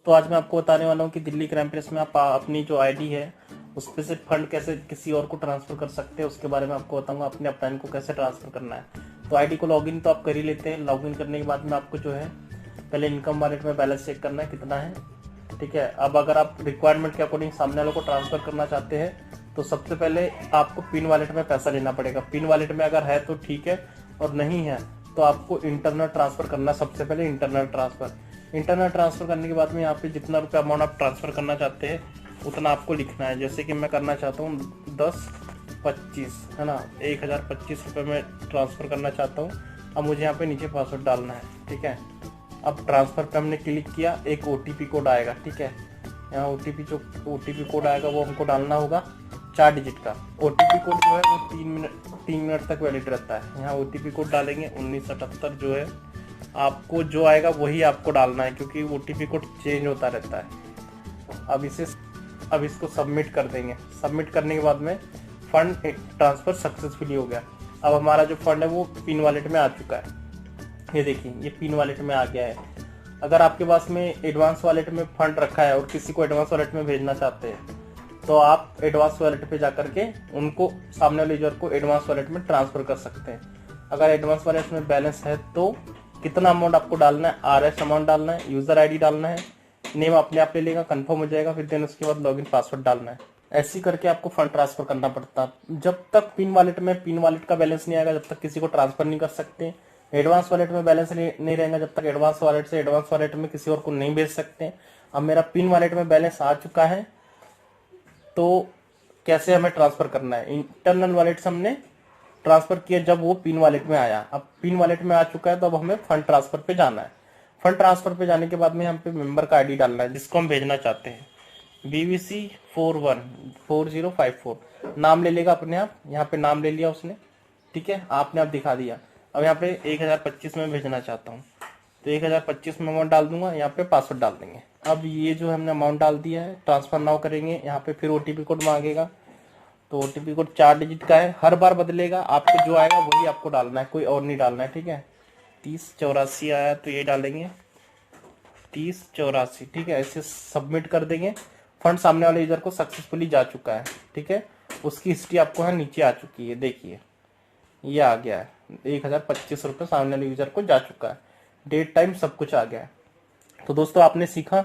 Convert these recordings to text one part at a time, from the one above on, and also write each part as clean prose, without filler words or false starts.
तो आज मैं आपको बताने वाला हूँ कि दिल्ली क्राइम प्रेस में आप अपनी जो आईडी है उस पर से फंड कैसे किसी और को ट्रांसफर कर सकते हैं, उसके बारे में आपको बताऊंगा। अपने अपलाइन को कैसे ट्रांसफर करना है। तो आईडी को लॉगिन तो आप कर ही लेते हैं। लॉगिन करने के बाद में आपको जो है पहले इनकम वॉलेट में बैलेंस चेक करना है कितना है। ठीक है, अब अगर आप रिक्वायरमेंट के अकॉर्डिंग सामने वालों को ट्रांसफर करना चाहते हैं तो सबसे पहले आपको पिन वॉलेट में पैसा लेना पड़ेगा। पिन वॉलेट में अगर है तो ठीक है, और नहीं है तो आपको इंटरनल ट्रांसफर करना है। सबसे पहले इंटरनल ट्रांसफर करने के बाद में यहाँ पे जितना रुपया अमाउंट आप ट्रांसफर करना चाहते हैं उतना आपको लिखना है। जैसे कि मैं करना चाहता हूँ 10-25 है ना, 1025 रुपये में ट्रांसफर करना चाहता हूँ। अब मुझे यहाँ पे नीचे पासवर्ड डालना है। ठीक है, अब ट्रांसफर पे हमने क्लिक किया, एक OTP कोड आएगा। ठीक है, यहाँ OTP कोड आएगा वो हमको डालना होगा 4 डिजिट का। OTP कोड जो है वो 3 मिनट तक वैलिड रहता है। यहाँ OTP कोड डालेंगे 1978 जो है, आपको जो आएगा वही आपको डालना है क्योंकि OTP कोड चेंज होता रहता है। अब इसको सबमिट कर देंगे। सबमिट करने के बाद में फंड ट्रांसफर सक्सेसफुली हो गया। अब हमारा जो फंड है वो पिन वॉलेट में आ चुका है। ये देखिए, ये पिन वॉलेट में आ गया है। अगर आपके पास में एडवांस वॉलेट में फंड रखा है और किसी को एडवांस वॉलेट में भेजना चाहते हैं तो आप एडवांस वॉलेट पे जाकर के उनको सामने वाले यूजर को एडवांस वॉलेट में ट्रांसफर कर सकते हैं। अगर एडवांस वॉलेट में बैलेंस है तो कितना अमाउंट आपको डालना है, RS अमाउंट डालना है, यूजर ID डालना है, नेम अपने आप ले लेगा, कंफर्म हो जाएगा, फिर देन उसके बाद लॉगिन पासवर्ड डालना है। ऐसे करके आपको फंड ट्रांसफर करना पड़ता है। जब तक पिन वॉलेट का बैलेंस नहीं आएगा जब तक किसी को ट्रांसफर नहीं कर सकते। एडवांस वॉलेट में बैलेंस नहीं रहेगा जब तक एडवांस वॉलेट से एडवांस वॉलेट में किसी और को नहीं भेज सकते। अब मेरा पिन वॉलेट में बैलेंस आ चुका है तो कैसे हमें ट्रांसफर करना है। इंटरनल वॉलेट से हमने ट्रांसफर किया जब वो पिन वॉलेट में आया। अब पिन वॉलेट में आ चुका है तो अब हमें फंड ट्रांसफर पे जाना है। फंड ट्रांसफर पे जाने के बाद में हम पे मेंबर का ID डालना है जिसको हम भेजना चाहते हैं। BBC 414054 नाम ले लेगा अपने आप। यहाँ पे नाम ले लिया उसने। ठीक है, आपने आप दिखा दिया। अब यहाँ पे 1025 में भेजना चाहता हूँ तो 1025 में अमाउंट डाल दूंगा। यहाँ पे पासवर्ड डाल देंगे। अब ये जो हमने अमाउंट डाल दिया है, ट्रांसफर नाउ करेंगे। यहाँ पे फिर OTP कोड मांगेगा तो OTP कोड 4 डिजिट का है, हर बार बदलेगा। आपको जो आएगा वही आपको डालना है, कोई और नहीं डालना है। ठीक है, 3084 आया तो ये डालेंगे 3084। ठीक है, ऐसे सबमिट कर देंगे। फंड सामने वाले यूजर को सक्सेसफुली जा चुका है। ठीक है, उसकी हिस्ट्री आपको यहाँ नीचे आ चुकी है। देखिए ये आ गया है, 1025 रुपये सामने वाले यूजर को जा चुका है। डेट टाइम सब कुछ आ गया है। तो दोस्तों आपने सीखा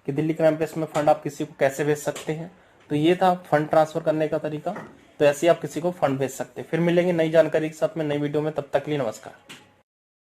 कि दिल्ली क्राइम प्रेस में फंड आप किसी को कैसे भेज सकते हैं। तो ये था फंड ट्रांसफर करने का तरीका। तो ऐसे ही आप किसी को फंड भेज सकते हैं। फिर मिलेंगे नई जानकारी के साथ में नई वीडियो में, तब तक के लिए नमस्कार।